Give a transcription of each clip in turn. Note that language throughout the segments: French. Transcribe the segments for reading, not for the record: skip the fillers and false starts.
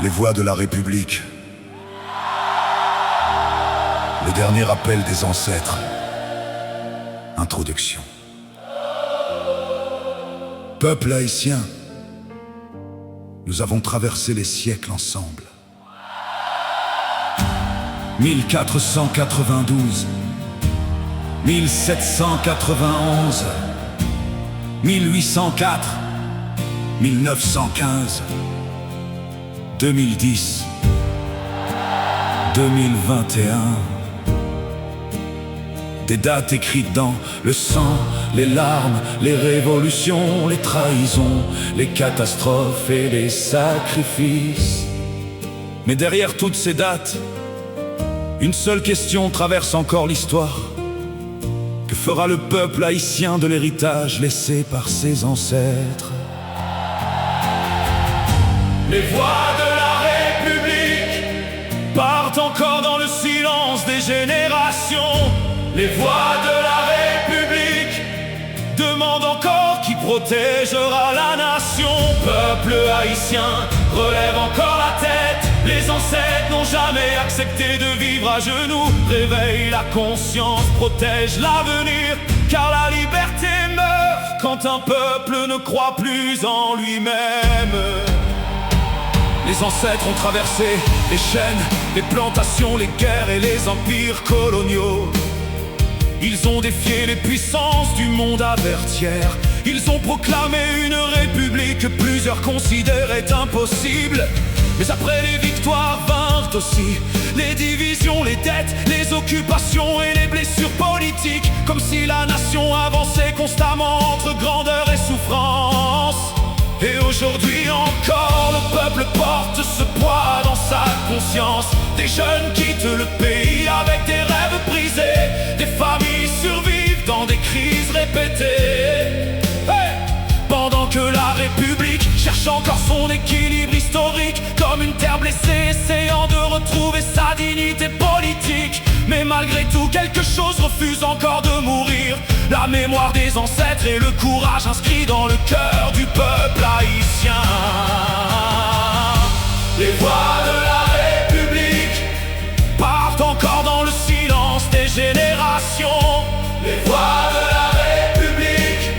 Les voix de la République. Le dernier appel des ancêtres. Introduction. Peuple haïtien, nous avons traversé les siècles ensemble. 1492, 1791, 1804, 1915, 2010, 2021. Des dates écrites dans le sang, les larmes, les révolutions, les trahisons, les catastrophes et les sacrifices. Mais derrière toutes ces dates, une seule question traverse encore l'histoire. Que fera le peuple haïtien de l'héritage laissé par ses ancêtres? Les voix de la République partent encore dans le silence des générations. Les voix de la République demandent encore qui protégera la nation. Peuple haïtien, relève encore la tête. Les ancêtres n'ont jamais accepté de vivre à genoux. Réveille la conscience, protège l'avenir, car la liberté meurt quand un peuple ne croit plus en lui-même. Les ancêtres ont traversé les chaînes, les plantations, les guerres et les empires coloniaux. Ils ont défié les puissances du monde avertière. Ils ont proclamé une république que plusieurs considéraient impossible. Mais après les victoires vinrent aussi les divisions, les dettes, les occupations et les blessures politiques. Comme si la nation avançait constamment entre grandeur et souffrance. Et aujourd'hui encore, le peuple porte ce poids dans sa conscience. Des jeunes quittent le pays avec des rêves brisés. Des familles survivent dans des crises répétées. Hey! Pendant que la République cherche encore son équilibre historique, comme une terre blessée essayant de retrouver sa dignité politique. Mais malgré tout, quelque chose refuse encore de mourir. La mémoire des ancêtres et le courage inscrit dans le cœur du peuple haïtien. Les voix de la République partent encore dans le silence des générations. Les voix de la République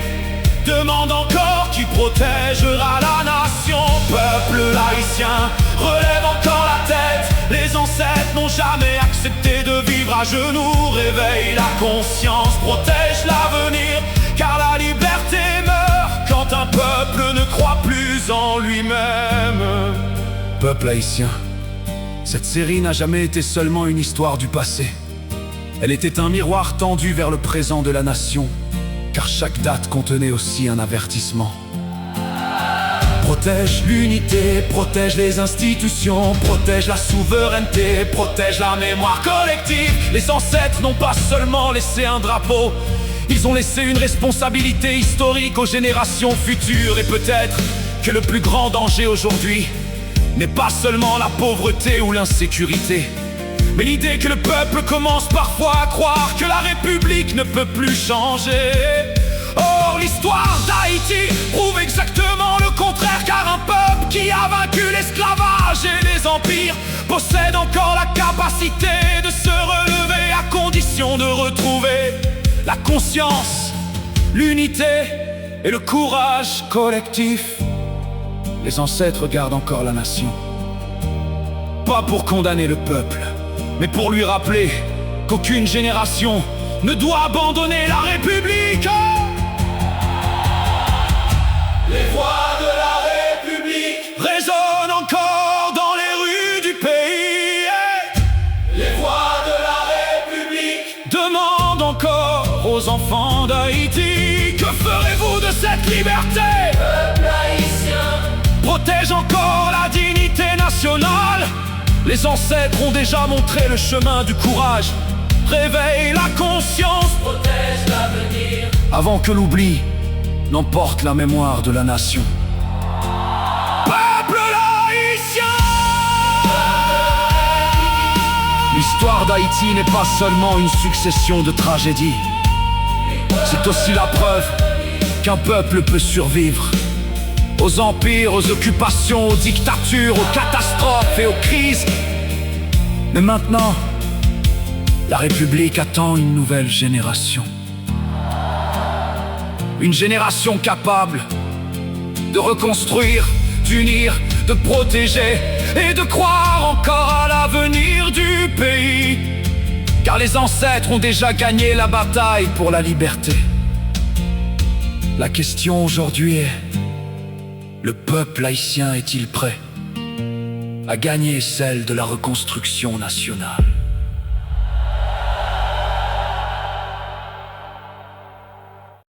demandent encore qui protégera la nation. Peuple haïtien, relève encore la tête. Les ancêtres n'ont jamais accepté de vivre à genoux. Réveille la conscience, protège l'avenir, car la liberté meurt quand un peuple ne croit plus en lui-même. Peuple haïtien, cette série n'a jamais été seulement une histoire du passé. Elle était un miroir tendu vers le présent de la nation, car chaque date contenait aussi un avertissement. Protège l'unité, protège les institutions, protège la souveraineté, protège la mémoire collective. Les ancêtres n'ont pas seulement laissé un drapeau, ils ont laissé une responsabilité historique aux générations futures. Et peut-être que le plus grand danger aujourd'hui n'est pas seulement la pauvreté ou l'insécurité, mais l'idée que le peuple commence parfois à croire que la République ne peut plus changer. Or, l'histoire d'Haïti prouve exactement le contraire, car un peuple qui a vaincu l'esclavage et les empires possède encore la capacité de se relever à condition de retrouver la conscience, l'unité et le courage collectif. Les ancêtres gardent encore la nation, pas pour condamner le peuple, mais pour lui rappeler qu'aucune génération ne doit abandonner la République. Les voix de la République résonnent encore dans les rues du pays. Les voix de la République demandent encore aux enfants d'Haïti: que ferez-vous de cette liberté? Peuple haïtien, protège encore la dignité nationale. Les ancêtres ont déjà montré le chemin du courage. Réveille la conscience, protège l'avenir, avant que l'oubli n'emporte la mémoire de la nation. Peuple haïtien! L'histoire d'Haïti n'est pas seulement une succession de tragédies. C'est aussi la preuve qu'un peuple peut survivre aux empires, aux occupations, aux dictatures, aux catastrophes et aux crises. Mais maintenant, la République attend une nouvelle génération. Une génération capable de reconstruire, d'unir, de protéger et de croire encore à l'avenir du pays. Car les ancêtres ont déjà gagné la bataille pour la liberté. La question aujourd'hui est: le peuple haïtien est-il prêt à gagner celle de la reconstruction nationale?